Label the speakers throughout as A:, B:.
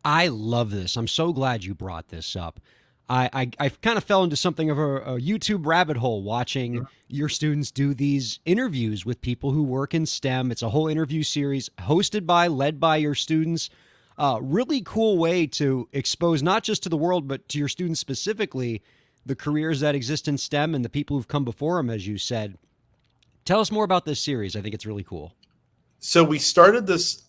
A: I love this. I'm so glad you brought this up. I kind of fell into something of a YouTube rabbit hole watching your students do these interviews with people who work in STEM. It's a whole interview series hosted by, led by your students. Really cool way to expose not just to the world, but to your students specifically, the careers that exist in STEM and the people who've come before them, as you said. Tell us more about this series. I think it's really cool.
B: So we started this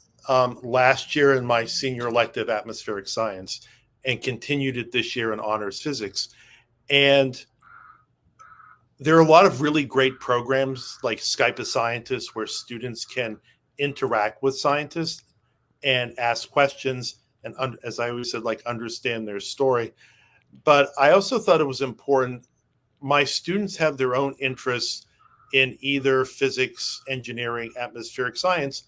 B: last year in my senior elective, atmospheric science, and continued it this year in honors physics. And there are a lot of really great programs like Skype a Scientist where students can interact with scientists and ask questions and, as I always said, like understand their story. But I also thought it was important. My students have their own interests in either physics, engineering, atmospheric science.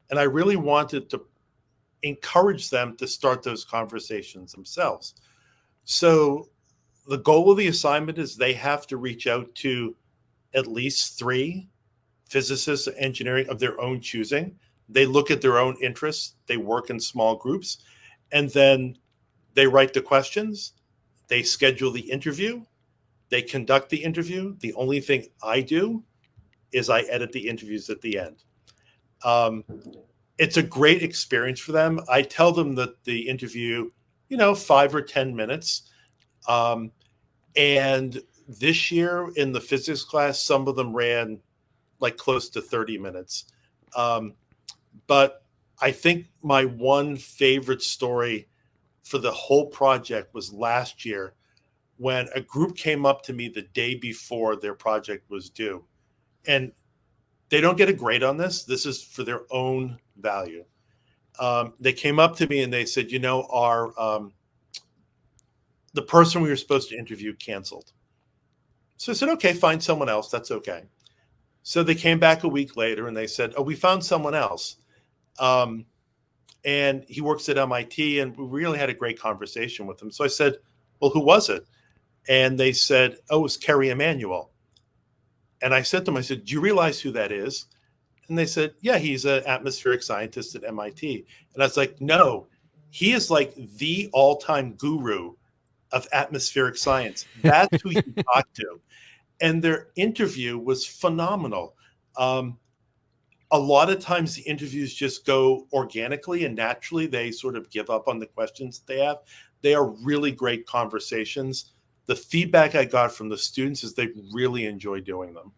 B: And I really wanted to encourage them to start those conversations themselves. So the goal of the assignment is they have to reach out to at least 3 physicists or engineering of their own choosing. They look at their own interests, they work in small groups, and then they write the questions, they schedule the interview, they conduct the interview. The only thing I do is I edit the interviews at the end. It's a great experience for them. I tell them that the interview, 5 or 10 minutes. And this year in the physics class, some of them ran like close to 30 minutes. But I think my one favorite story for the whole project was last year when a group came up to me the day before their project was due. And they don't get a grade on this. This is for their own value. They came up to me and they said, the person we were supposed to interview canceled. So I said, okay, find someone else. That's okay. So they came back a week later and they said, oh, we found someone else. And he works at MIT, and we really had a great conversation with him. So I said, well, who was it? And they said, oh, it was Kerry Emanuel. And I said to them, I said, do you realize who that is? And they said, yeah, he's an atmospheric scientist at MIT. And I was like, no, he is like the all-time guru of atmospheric science. That's who you talk to. And their interview was phenomenal. A lot of times the interviews just go organically and naturally. They sort of give up on the questions that they have. They are really great conversations. The feedback I got from the students is they really enjoy doing them.